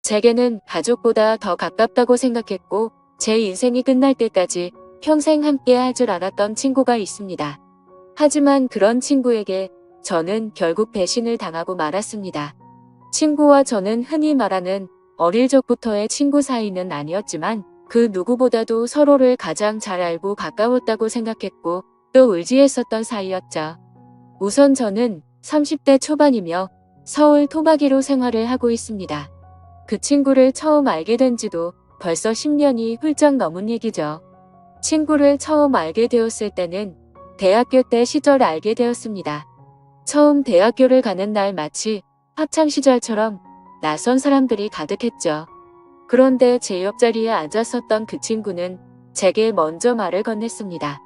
제게는 가족보다 더 가깝다고 생각했고 제 인생이 끝날 때까지 평생 함께 할 줄 알았던 친구가 있습니다. 하지만 그런 친구에게 저는 결국 배신을 당하고 말았습니다. 친구와 저는 흔히 말하는 어릴 적부터의 친구 사이는 아니었지만 그 누구보다도 서로를 가장 잘 알고 가까웠다고 생각했고 또 의지했었던 사이였죠. 우선 저는 30대 초반이며 서울 토박이로 생활을 하고 있습니다. 그 친구를 처음 알게 된 지도 벌써 10년이 훌쩍 넘은 얘기죠. 친구를 처음 알게 되었을 때는 대학교 때 시절 알게 되었습니다. 처음 대학교를 가는 날 마치 학창시절처럼 낯선 사람들이 가득했죠. 그런데 제 옆자리에 앉았었던 그 친구는 제게 먼저 말을 건넸습니다.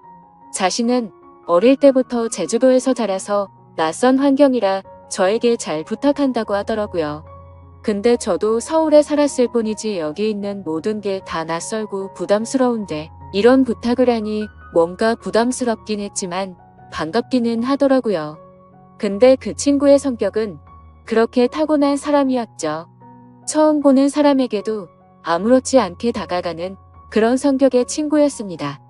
자신은 어릴 때부터 제주도에서 자라서 낯선 환경이라 저에게 잘 부탁한다고 하더라고요. 근데 저도 서울에 살았을 뿐이지 여기 있는 모든 게 다 낯설고 부담스러운데 이런 부탁을 하니 뭔가 부담스럽긴 했지만 반갑기는 하더라고요. 근데 그 친구의 성격은 그렇게 타고난 사람이었죠. 처음 보는 사람에게도 아무렇지 않게 다가가는 그런 성격의 친구였습니다.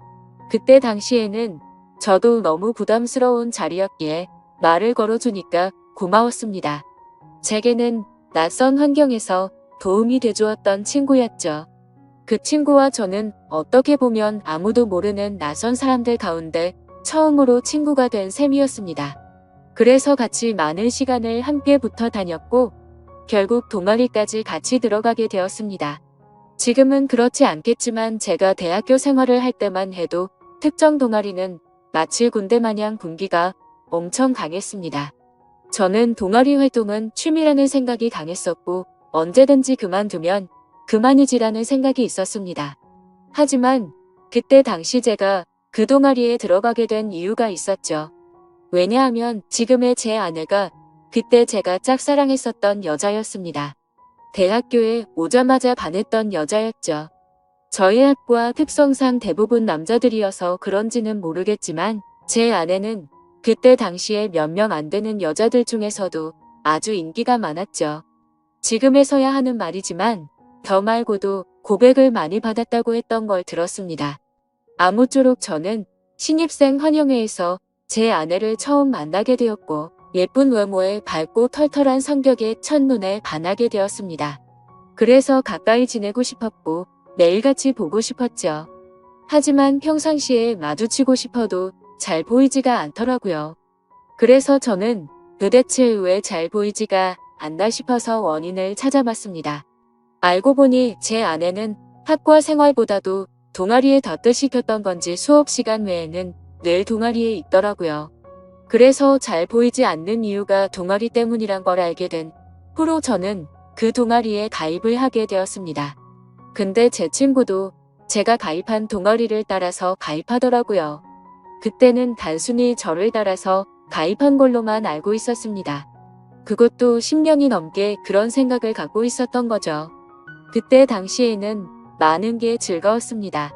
그때 당시에는 저도 너무 부담스러운 자리였기에 말을 걸어주니까 고마웠습니다. 제게는 낯선 환경에서 도움이 돼주었던 친구였죠. 그 친구와 저는 어떻게 보면 아무도 모르는 낯선 사람들 가운데 처음으로 친구가 된 셈이었습니다. 그래서 같이 많은 시간을 함께 붙어 다녔고 결국 동아리까지 같이 들어가게 되었습니다. 지금은 그렇지 않겠지만 제가 대학교 생활을 할 때만 해도 특정 동아리는 마치 군대 마냥 군기가 엄청 강했습니다. 저는 동아리 활동은 취미라는 생각이 강했었고 언제든지 그만두면 그만이지라는 생각이 있었습니다. 하지만 그때 당시 제가 그 동아리에 들어가게 된 이유가 있었죠. 왜냐하면 지금의 제 아내가 그때 제가 짝사랑했었던 여자였습니다. 대학교에 오자마자 반했던 여자였죠. 저희 학과 특성상 대부분 남자들이어서 그런지는 모르겠지만 제 아내는 그때 당시에 몇 명 안 되는 여자들 중에서도 아주 인기가 많았죠. 지금에서야 하는 말이지만 저 말고도 고백을 많이 받았다고 했던 걸 들었습니다. 아무쪼록 저는 신입생 환영회에서 제 아내를 처음 만나게 되었고 예쁜 외모에 밝고 털털한 성격에 첫눈에 반하게 되었습니다. 그래서 가까이 지내고 싶었고 매일같이 보고 싶었죠. 하지만 평상시에 마주치고 싶어도 잘 보이지가 않더라고요. 그래서 저는 도대체 왜 잘 보이지가 않나 싶어서 원인을 찾아봤습니다. 알고 보니 제 아내는 학과 생활보다도 동아리에 더 뜻이 켰던 건지 수업 시간 외에는 늘 동아리에 있더라고요. 그래서 잘 보이지 않는 이유가 동아리 때문이란 걸 알게 된 후로 저는 그 동아리에 가입을 하게 되었습니다. 근데 제 친구도 제가 가입한 동아리를 따라서 가입하더라고요. 그때는 단순히 저를 따라서 가입한 걸로만 알고 있었습니다. 그것도 10년이 넘게 그런 생각을 갖고 있었던 거죠. 그때 당시에는 많은 게 즐거웠습니다.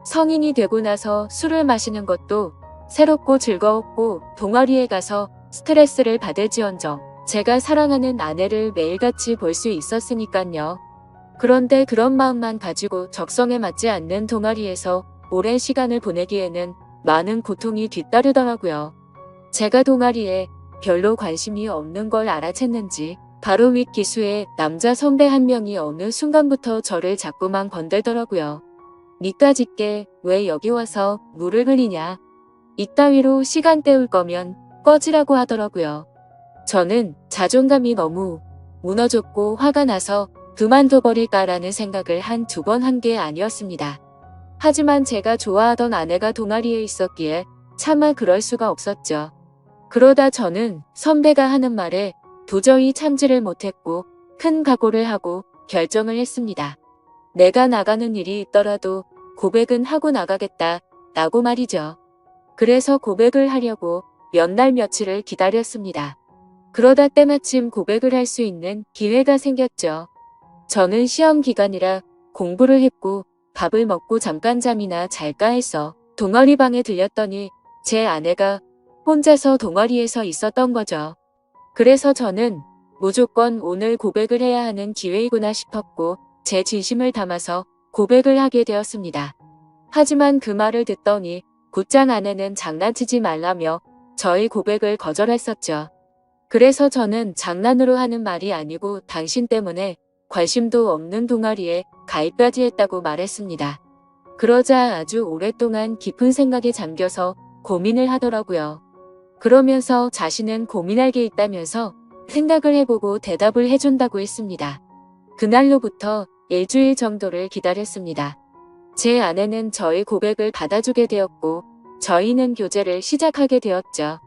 성인이 되고 나서 술을 마시는 것도 새롭고 즐거웠고 동아리에 가서 스트레스를 받을지언정 제가 사랑하는 아내를 매일같이 볼 수 있었으니깐요. 그런데 그런 마음만 가지고 적성에 맞지 않는 동아리에서 오랜 시간을 보내기에는 많은 고통이 뒤따르더라고요. 제가 동아리에 별로 관심이 없는 걸 알아챘는지 바로 윗 기수의 남자 선배 한 명이 어느 순간부터 저를 자꾸만 건들더라고요. 니까짓게 왜 여기 와서 물을 흘리냐. 이따위로 시간 때울 거면 꺼지라고 하더라고요. 저는 자존감이 너무 무너졌고 화가 나서 그만둬버릴까라는 생각을 한두 번 한 게 아니었습니다. 하지만 제가 좋아하던 아내가 동아리에 있었기에 차마 그럴 수가 없었죠. 그러다 저는 선배가 하는 말에 도저히 참지를 못했고 큰 각오를 하고 결정을 했습니다. 내가 나가는 일이 있더라도 고백은 하고 나가겠다 라고 말이죠. 그래서 고백을 하려고 몇 날 며칠을 기다렸습니다. 그러다 때마침 고백을 할 수 있는 기회가 생겼죠. 저는 시험 기간이라 공부를 했고 밥을 먹고 잠깐 잠이나 잘까 해서 동아리 방에 들렸더니 제 아내가 혼자서 동아리에서 있었던 거죠. 그래서 저는 무조건 오늘 고백을 해야 하는 기회이구나 싶었고 제 진심을 담아서 고백을 하게 되었습니다. 하지만 그 말을 듣더니 곧장 아내는 장난치지 말라며 저희 고백을 거절했었죠. 그래서 저는 장난으로 하는 말이 아니고 당신 때문에 관심도 없는 동아리에 가입까지 했다고 말했습니다. 그러자 아주 오랫동안 깊은 생각에 잠겨서 고민을 하더라고요. 그러면서 자신은 고민할 게 있다면서 생각을 해보고 대답을 해준다고 했습니다. 그날로부터 일주일 정도를 기다렸습니다. 제 아내는 저희 고백을 받아주게 되었고 저희는 교제를 시작하게 되었죠.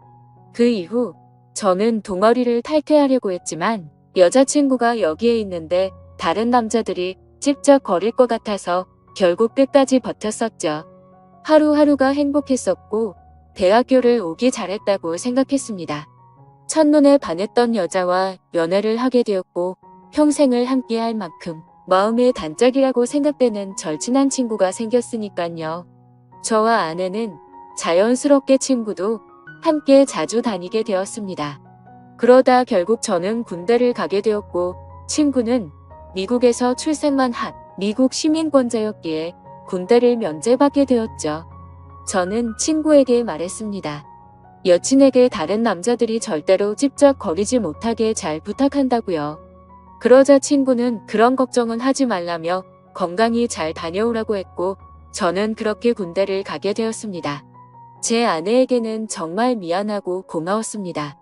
그 이후 저는 동아리를 탈퇴하려고 했지만 여자친구가 여기에 있는데 다른 남자들이 찝쩍거릴 것 같아서 결국 끝까지 버텼었죠. 하루하루가 행복했었고 대학교를 오기 잘했다고 생각했습니다. 첫눈에 반했던 여자와 연애를 하게 되었고 평생을 함께할 만큼 마음의 단짝이라고 생각되는 절친한 친구가 생겼으니깐요. 저와 아내는 자연스럽게 친구도 함께 자주 다니게 되었습니다. 그러다 결국 저는 군대를 가게 되었고 친구는 미국에서 출생만 한 미국 시민권자였기에 군대를 면제받게 되었죠. 저는 친구에게 말했습니다. 여친에게 다른 남자들이 절대로 찝쩍거리지 못하게 잘 부탁한다고요. 그러자 친구는 그런 걱정은 하지 말라며 건강히 잘 다녀오라고 했고 저는 그렇게 군대를 가게 되었습니다. 제 아내에게는 정말 미안하고 고마웠습니다.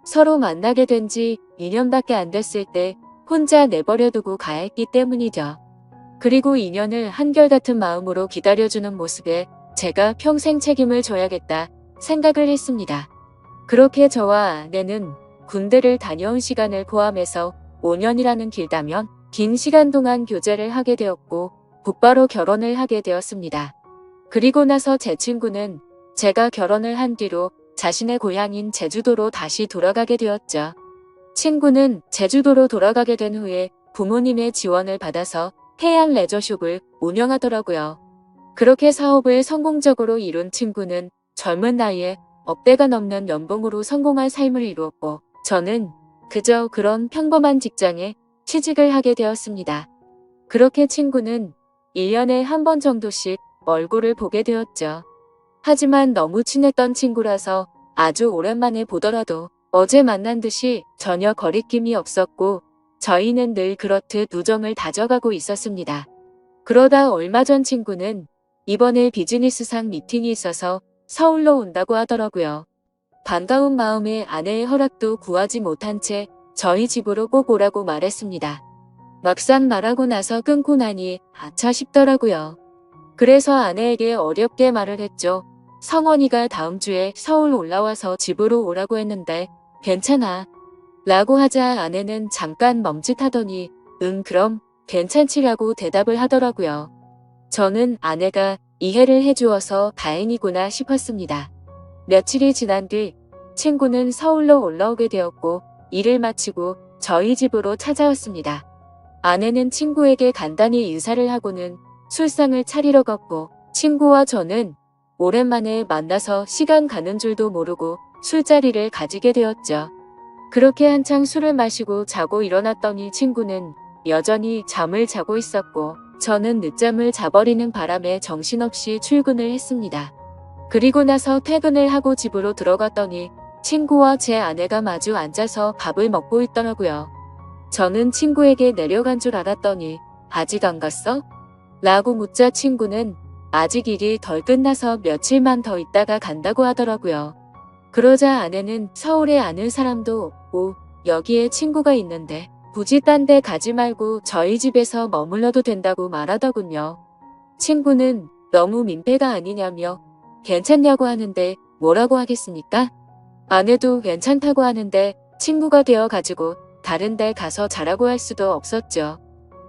서로 만나게 된 지 2년밖에 안 됐을 때 혼자 내버려두고 가야 했기 때문이죠. 그리고 2년을 한결같은 마음으로 기다려주는 모습에 제가 평생 책임을 져야겠다 생각을 했습니다. 그렇게 저와 아내는 군대를 다녀온 시간을 포함해서 5년이라는 길다면 긴 시간 동안 교제를 하게 되었고 곧바로 결혼을 하게 되었습니다. 그리고 나서 제 친구는 제가 결혼을 한 뒤로 자신의 고향인 제주도로 다시 돌아가게 되었죠. 친구는 제주도로 돌아가게 된 후에 부모님의 지원을 받아서 해양 레저숍을 운영하더라고요. 그렇게 사업을 성공적으로 이룬 친구는 젊은 나이에 억대가 넘는 연봉으로 성공한 삶을 이루었고 저는 그저 그런 평범한 직장에 취직을 하게 되었습니다. 그렇게 친구는 1년에 한 번 정도씩 얼굴을 보게 되었죠. 하지만 너무 친했던 친구라서 아주 오랜만에 보더라도 어제 만난 듯이 전혀 거리낌이 없었고 저희는 늘 그렇듯 우정을 다져가고 있었습니다. 그러다 얼마 전 친구는 이번에 비즈니스상 미팅이 있어서 서울로 온다고 하더라고요. 반가운 마음에 아내의 허락도 구하지 못한 채 저희 집으로 꼭 오라고 말했습니다. 막상 말하고 나서 끊고 나니 아차 싶더라고요. 그래서 아내에게 어렵게 말을 했죠. 성원이가 다음 주에 서울 올라와서 집으로 오라고 했는데 괜찮아 라고 하자 아내는 잠깐 멈칫하더니 응 그럼 괜찮지라고 대답을 하더라고요. 저는 아내가 이해를 해주어서 다행이구나 싶었습니다. 며칠이 지난 뒤 친구는 서울로 올라오게 되었고 일을 마치고 저희 집으로 찾아왔습니다. 아내는 친구에게 간단히 인사를 하고는 술상을 차리러 갔고 친구와 저는 오랜만에 만나서 시간 가는 줄도 모르고 술자리를 가지게 되었죠. 그렇게 한창 술을 마시고 자고 일어났더니 친구는 여전히 잠을 자고 있었고 저는 늦잠을 자버리는 바람에 정신없이 출근을 했습니다. 그리고 나서 퇴근을 하고 집으로 들어갔더니 친구와 제 아내가 마주 앉아서 밥을 먹고 있더라고요. 저는 친구에게 내려간 줄 알았더니 아직 안 갔어? 라고 묻자 친구는 아직 일이 덜 끝나서 며칠만 더 있다가 간다고 하더라고요. 그러자 아내는 서울에 아는 사람도 없고 여기에 친구가 있는데 굳이 딴 데 가지 말고 저희 집에서 머물러도 된다고 말하더군요. 친구는 너무 민폐가 아니냐며 괜찮냐고 하는데 뭐라고 하겠습니까? 아내도 괜찮다고 하는데 친구가 되어가지고 다른 데 가서 자라고 할 수도 없었죠.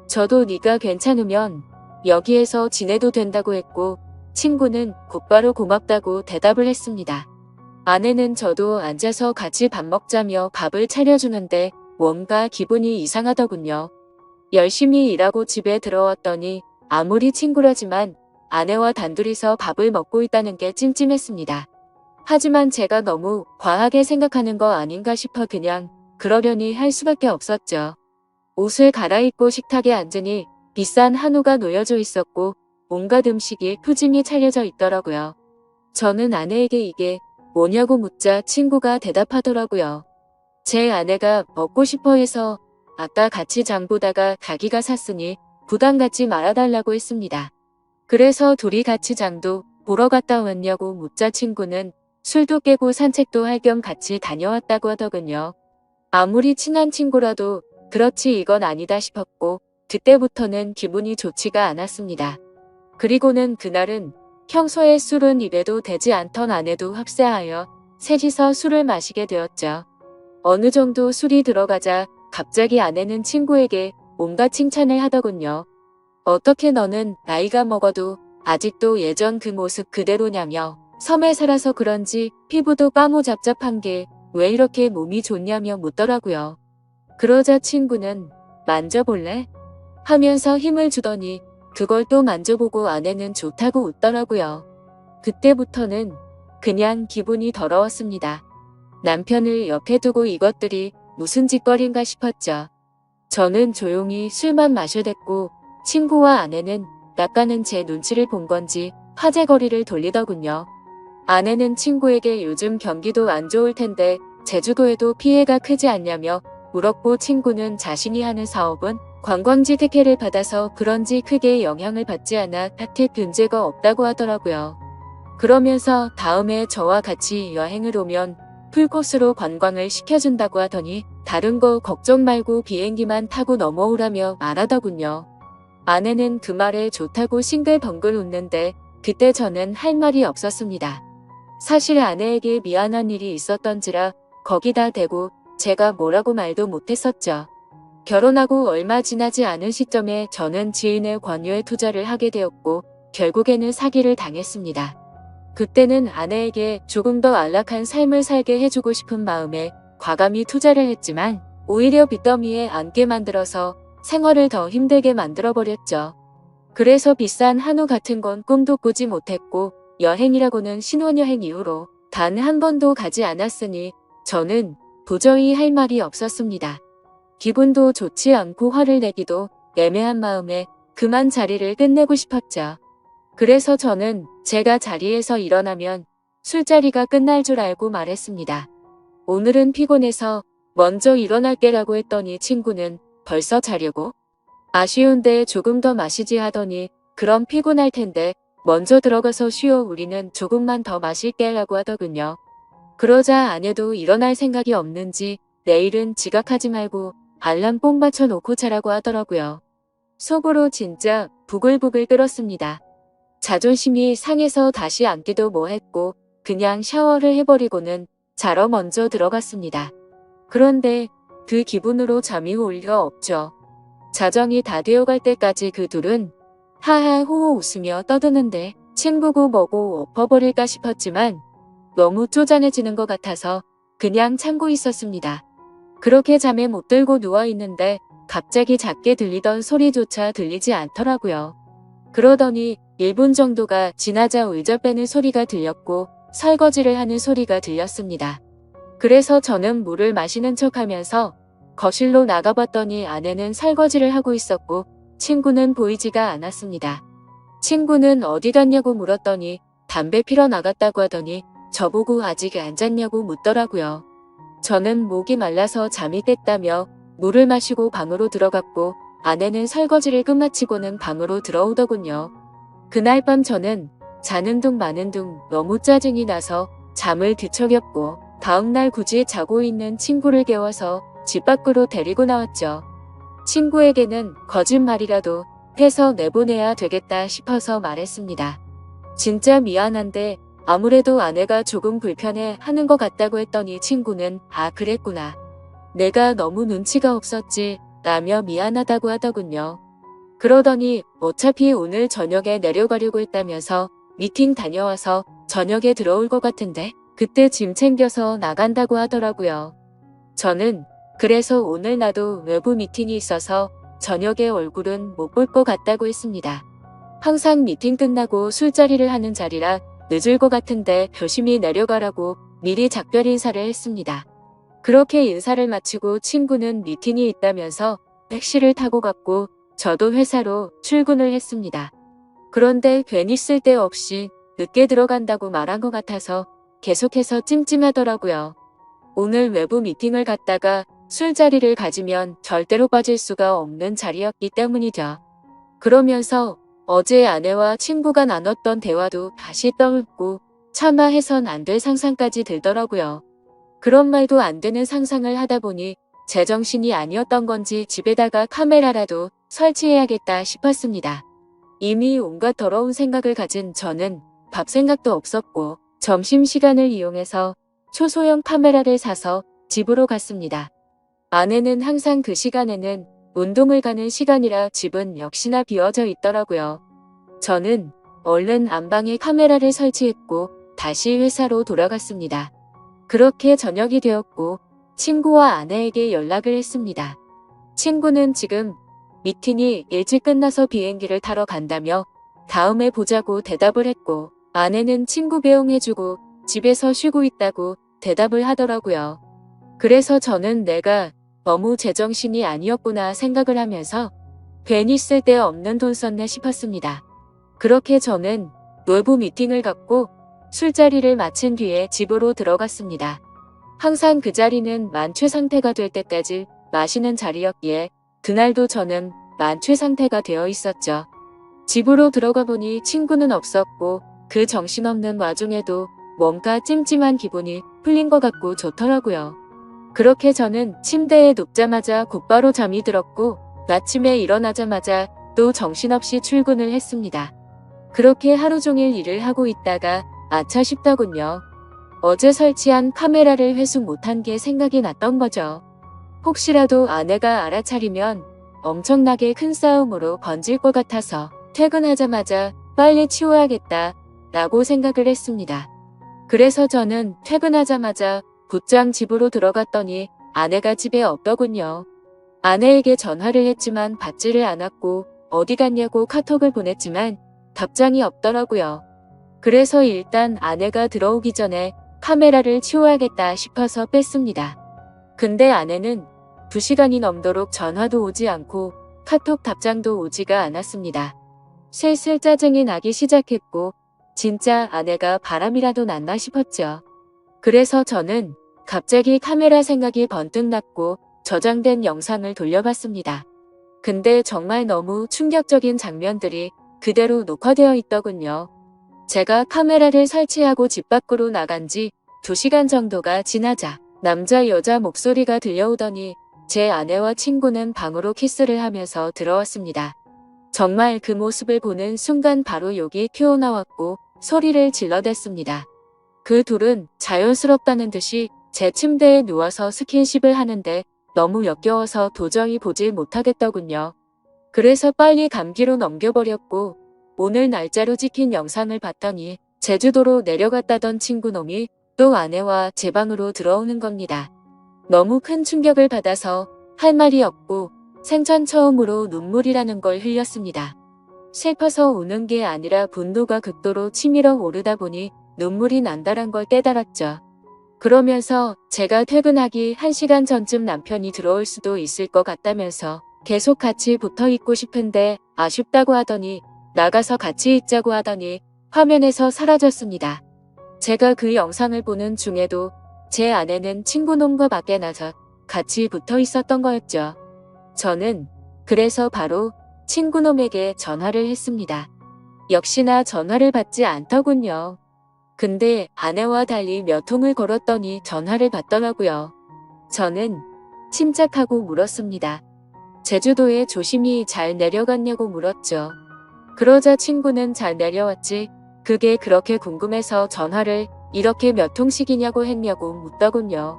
저도 네가 괜찮으면 여기에서 지내도 된다고 했고 친구는 곧바로 고맙다고 대답을 했습니다. 아내는 저도 앉아서 같이 밥 먹자며 밥을 차려주는데 뭔가 기분이 이상하더군요. 열심히 일하고 집에 들어왔더니 아무리 친구라지만 아내와 단둘이서 밥을 먹고 있다는 게 찜찜했습니다. 하지만 제가 너무 과하게 생각하는 거 아닌가 싶어 그냥 그러려니 할 수밖에 없었죠. 옷을 갈아입고 식탁에 앉으니 비싼 한우가 놓여져 있었고 온갖 음식이 푸짐히 차려져 있더라고요. 저는 아내에게 이게 뭐냐고 묻자 친구가 대답하더라고요. 제 아내가 먹고 싶어 해서 아까 같이 장 보다가 자기가 샀으니 부담 갖지 말아달라고 했습니다. 그래서 둘이 같이 장도 보러 갔다 왔냐고 묻자 친구는 술도 깨고 산책도 할 겸 같이 다녀왔다고 하더군요. 아무리 친한 친구라도 그렇지 이건 아니다 싶었고 그때부터는 기분이 좋지가 않았습니다. 그리고는 그날은 평소에 술은 입에도 대지 않던 아내도 합세하여 셋이서 술을 마시게 되었죠. 어느 정도 술이 들어가자 갑자기 아내는 친구에게 온갖 칭찬을 하더군요. 어떻게 너는 나이가 먹어도 아직도 예전 그 모습 그대로냐며 섬에 살아서 그런지 피부도 까무잡잡한 게 왜 이렇게 몸이 좋냐며 묻더라고요. 그러자 친구는 만져볼래? 하면서 힘을 주더니 그걸 또 만져보고 아내는 좋다고 웃더라고요. 그때부터는 그냥 기분이 더러웠습니다. 남편을 옆에 두고 이것들이 무슨 짓거리인가 싶었죠. 저는 조용히 술만 마셔댔고 친구와 아내는 낚아는 제 눈치를 본 건지 화제거리를 돌리더군요. 아내는 친구에게 요즘 경기도 안 좋을 텐데 제주도에도 피해가 크지 않냐며 물었고 친구는 자신이 하는 사업은 관광지 특혜를 받아서 그런지 크게 영향을 받지 않아 딱히 문제가 없다고 하더라고요. 그러면서 다음에 저와 같이 여행을 오면 풀코스로 관광을 시켜준다고 하더니 다른 거 걱정 말고 비행기만 타고 넘어오라며 말하더군요. 아내는 그 말에 좋다고 싱글벙글 웃는데 그때 저는 할 말이 없었습니다. 사실 아내에게 미안한 일이 있었던지라 거기다 대고 제가 뭐라고 말도 못했었죠. 결혼하고 얼마 지나지 않은 시점에 저는 지인의 권유에 투자를 하게 되었고 결국에는 사기를 당했습니다. 그때는 아내에게 조금 더 안락한 삶을 살게 해주고 싶은 마음에 과감히 투자를 했지만 오히려 빚더미에 앉게 만들어서 생활을 더 힘들게 만들어버렸죠. 그래서 비싼 한우 같은 건 꿈도 꾸지 못했고 여행이라고는 신혼여행 이후로 단 한 번도 가지 않았으니 저는 도저히 할 말이 없었습니다. 기분도 좋지 않고 화를 내기도 애매한 마음에 그만 자리를 끝내고 싶었죠. 그래서 저는 제가 자리에서 일어나면 술자리가 끝날 줄 알고 말했습니다. 오늘은 피곤해서 먼저 일어날게라고 했더니 친구는 벌써 자려고? 아쉬운데 조금 더 마시지 하더니 그럼 피곤할 텐데 먼저 들어가서 쉬어 우리는 조금만 더 마실게라고 하더군요. 그러자 아내도 일어날 생각이 없는지 내일은 지각하지 말고 알람 꼭 맞춰놓고 자라고 하더라고요. 속으로 진짜 부글부글 끓었습니다. 자존심이 상해서 다시 앉기도 뭐했고 그냥 샤워를 해버리고는 자러 먼저 들어갔습니다. 그런데 그 기분으로 잠이 올 리가 없죠. 자정이 다 되어갈 때까지 그 둘은 하하 호호 웃으며 떠드는데 친구고 뭐고 엎어버릴까 싶었지만 너무 쪼잔해지는 것 같아서 그냥 참고 있었습니다. 그렇게 잠에 못 들고 누워있는데 갑자기 작게 들리던 소리조차 들리지 않더라고요. 그러더니 1분 정도가 지나자 울적 빼는 소리가 들렸고 설거지를 하는 소리가 들렸습니다. 그래서 저는 물을 마시는 척하면서 거실로 나가봤더니 아내는 설거지를 하고 있었고 친구는 보이지가 않았습니다. 친구는 어디 갔냐고 물었더니 담배 피러 나갔다고 하더니 저보고 아직 안 잤냐고 묻더라고요. 저는 목이 말라서 잠이 깼다며 물을 마시고 방으로 들어갔고 아내는 설거지를 끝마치고는 방으로 들어오더군요. 그날 밤 저는 자는 둥 마는 둥 너무 짜증이 나서 잠을 뒤척였고 다음날 굳이 자고 있는 친구를 깨워서 집 밖으로 데리고 나왔죠. 친구에게는 거짓말이라도 해서 내보내야 되겠다 싶어서 말했습니다. 진짜 미안한데 아무래도 아내가 조금 불편해 하는 것 같다고 했더니 친구는 아 그랬구나. 내가 너무 눈치가 없었지 라며 미안하다고 하더군요. 그러더니 어차피 오늘 저녁에 내려가려고 했다면서 미팅 다녀와서 저녁에 들어올 것 같은데 그때 짐 챙겨서 나간다고 하더라고요. 저는 그래서 오늘 나도 외부 미팅이 있어서 저녁에 얼굴은 못 볼 것 같다고 했습니다. 항상 미팅 끝나고 술자리를 하는 자리라 늦을 것 같은데 조심히 내려가라고 미리 작별 인사를 했습니다. 그렇게 인사를 마치고 친구는 미팅이 있다면서 택시를 타고 갔고 저도 회사로 출근을 했습니다. 그런데 괜히 쓸데없이 늦게 들어간다고 말한 것 같아서 계속해서 찜찜하더라고요. 오늘 외부 미팅을 갔다가 술자리를 가지면 절대로 빠질 수가 없는 자리였기 때문이죠. 그러면서 어제 아내와 친구가 나눴던 대화도 다시 떠올고 차마 해선 안 될 상상까지 들더라고요. 그런 말도 안 되는 상상을 하다 보니 제정신이 아니었던 건지 집에다가 카메라라도 설치해야겠다 싶었습니다. 이미 온갖 더러운 생각을 가진 저는 밥 생각도 없었고 점심시간을 이용해서 초소형 카메라를 사서 집으로 갔습니다. 아내는 항상 그 시간에는 운동을 가는 시간이라 집은 역시나 비어져 있더라고요. 저는 얼른 안방에 카메라를 설치했고 다시 회사로 돌아갔습니다. 그렇게 저녁이 되었고 친구와 아내에게 연락을 했습니다. 친구는 지금 미팅이 일찍 끝나서 비행기를 타러 간다며 다음에 보자고 대답을 했고 아내는 친구 배웅해주고 집에서 쉬고 있다고 대답을 하더라고요. 그래서 저는 내가 너무 제정신이 아니었구나 생각을 하면서 괜히 쓸데없는 돈 썼네 싶었습니다. 그렇게 저는 외부 미팅을 갖고 술자리를 마친 뒤에 집으로 들어갔습니다. 항상 그 자리는 만취 상태가 될 때까지 마시는 자리였기에 그날도 저는 만취 상태가 되어 있었죠. 집으로 들어가 보니 친구는 없었고 그 정신없는 와중에도 뭔가 찜찜한 기분이 풀린 것 같고 좋더라고요. 그렇게 저는 침대에 눕자마자 곧바로 잠이 들었고 아침에 일어나자마자 또 정신없이 출근을 했습니다. 그렇게 하루 종일 일을 하고 있다가 아차 싶더군요. 어제 설치한 카메라를 회수 못한 게 생각이 났던 거죠. 혹시라도 아내가 알아차리면 엄청나게 큰 싸움으로 번질 것 같아서 퇴근하자마자 빨리 치워야겠다 라고 생각을 했습니다. 그래서 저는 퇴근하자마자 곧장 집으로 들어갔더니 아내가 집에 없더군요. 아내에게 전화를 했지만 받지를 않았고 어디 갔냐고 카톡을 보냈지만 답장이 없더라고요. 그래서 일단 아내가 들어오기 전에 카메라를 치워야겠다 싶어서 뺐습니다. 근데 아내는 2시간이 넘도록 전화도 오지 않고 카톡 답장도 오지가 않았습니다. 슬슬 짜증이 나기 시작했고 진짜 아내가 바람이라도 났나 싶었죠. 그래서 저는 갑자기 카메라 생각이 번뜩 났고 저장된 영상을 돌려봤습니다. 근데 정말 너무 충격적인 장면들이 그대로 녹화되어 있더군요. 제가 카메라를 설치하고 집 밖으로 나간 지 2시간 정도가 지나자 남자 여자 목소리가 들려오더니 제 아내와 친구는 방으로 키스를 하면서 들어왔습니다. 정말 그 모습을 보는 순간 바로 욕이 튀어나왔고 소리를 질러댔습니다. 그 둘은 자연스럽다는 듯이 제 침대에 누워서 스킨십을 하는데 너무 역겨워서 도저히 보질 못하겠더군요. 그래서 빨리 감기로 넘겨버렸고 오늘 날짜로 찍힌 영상을 봤더니 제주도로 내려갔다던 친구놈이 또 아내와 제 방으로 들어오는 겁니다. 너무 큰 충격을 받아서 할 말이 없고 생전 처음으로 눈물이라는 걸 흘렸습니다. 슬퍼서 우는 게 아니라 분노가 극도로 치밀어 오르다 보니 눈물이 난다란 걸 깨달았죠. 그러면서 제가 퇴근하기 1시간 전쯤 남편이 들어올 수도 있을 것 같다면서 계속 같이 붙어 있고 싶은데 아쉽다고 하더니 나가서 같이 있자고 하더니 화면에서 사라졌습니다. 제가 그 영상을 보는 중에도 제 아내는 친구놈과 밖에 나서 같이 붙어 있었던 거였죠. 저는 그래서 바로 친구놈에게 전화를 했습니다. 역시나 전화를 받지 않더군요. 근데 아내와 달리 몇 통을 걸었더니 전화를 받더라고요. 저는 침착하고 물었습니다. 제주도에 조심히 잘 내려갔냐고 물었죠. 그러자 친구는 잘 내려왔지. 그게 그렇게 궁금해서 전화를 이렇게 몇 통씩이냐고 했냐고 묻더군요.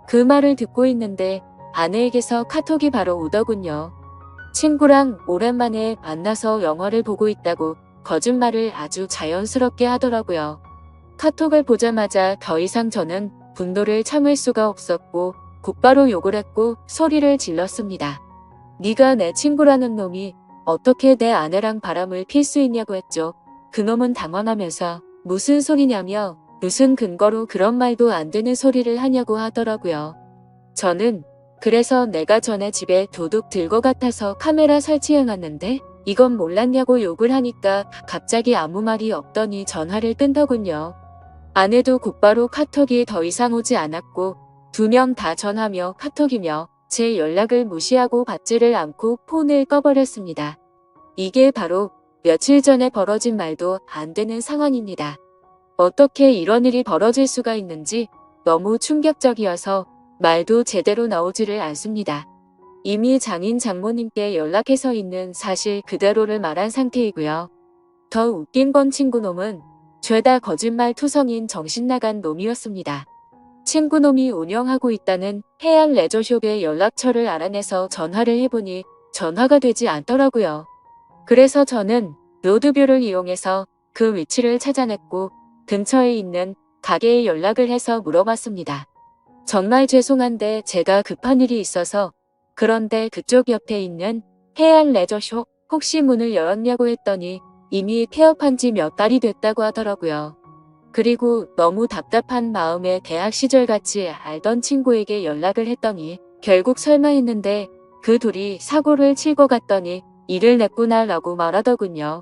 그 말을 듣고 있는데 아내에게서 카톡이 바로 오더군요. 친구랑 오랜만에 만나서 영화를 보고 있다고 거짓말을 아주 자연스럽게 하더라고요. 카톡을 보자마자 더 이상 저는 분노를 참을 수가 없었고 곧바로 욕을 했고 소리를 질렀습니다. 네가 내 친구라는 놈이 어떻게 내 아내랑 바람을 필 수 있냐고 했죠. 그놈은 당황하면서 무슨 소리냐며 무슨 근거로 그런 말도 안 되는 소리를 하냐고 하더라고요. 저는 그래서 내가 전에 집에 도둑 들 것 같아서 카메라 설치해놨는데 이건 몰랐냐고 욕을 하니까 갑자기 아무 말이 없더니 전화를 끈더군요. 아내도 곧바로 카톡이 더 이상 오지 않았고 2명 다 전화며 카톡이며 제 연락을 무시하고 받지를 않고 폰을 꺼버렸습니다. 이게 바로 며칠 전에 벌어진 말도 안 되는 상황입니다. 어떻게 이런 일이 벌어질 수가 있는지 너무 충격적이어서 말도 제대로 나오지를 않습니다. 이미 장인 장모님께 연락해서 있는 사실 그대로를 말한 상태이고요. 더 웃긴 건 친구놈은 죄다 거짓말 투성인 정신나간 놈이었습니다. 친구놈이 운영하고 있다는 해양 레저숍의 연락처를 알아내서 전화를 해보니 전화가 되지 않더라고요. 그래서 저는 로드뷰를 이용해서 그 위치를 찾아냈고 근처에 있는 가게에 연락을 해서 물어봤습니다. 정말 죄송한데 제가 급한 일이 있어서 그런데 그쪽 옆에 있는 해양 레저숍 혹시 문을 열었냐고 했더니 이미 폐업한 지 몇 달이 됐다고 하더라고요. 그리고 너무 답답한 마음에 대학 시절 같이 알던 친구에게 연락을 했더니 결국 설마 했는데 그 둘이 사고를 칠 것 같더니 일을 냈구나 라고 말하더군요.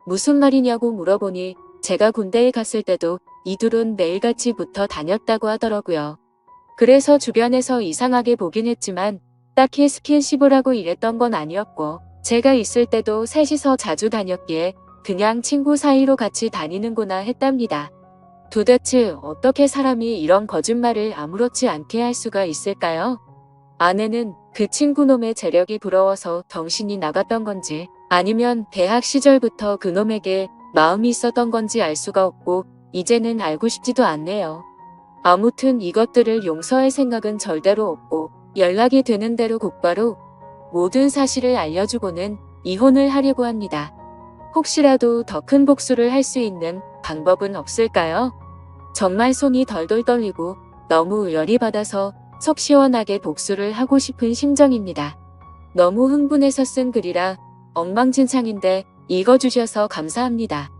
무슨 말이냐고 물어보니 제가 군대에 갔을 때도 이 둘은 매일같이 붙어 다녔다고 하더라고요. 그래서 주변에서 이상하게 보긴 했지만 딱히 스킨십을 하고 일했던 건 아니었고 제가 있을 때도 셋이서 자주 다녔기에 그냥 친구 사이로 같이 다니는구나 했답니다. 도대체 어떻게 사람이 이런 거짓말을 아무렇지 않게 할 수가 있을까요? 아내는 그 친구놈의 재력이 부러워서 정신이 나갔던 건지 아니면 대학 시절부터 그놈에게 마음이 있었던 건지 알 수가 없고 이제는 알고 싶지도 않네요. 아무튼 이것들을 용서할 생각은 절대로 없고 연락이 되는 대로 곧바로 모든 사실을 알려주고는 이혼을 하려고 합니다. 혹시라도 더 큰 복수를 할 수 있는 방법은 없을까요? 정말 손이 덜덜 떨리고 너무 열이 받아서 속 시원하게 복수를 하고 싶은 심정입니다. 너무 흥분해서 쓴 글이라 엉망진창인데 읽어주셔서 감사합니다.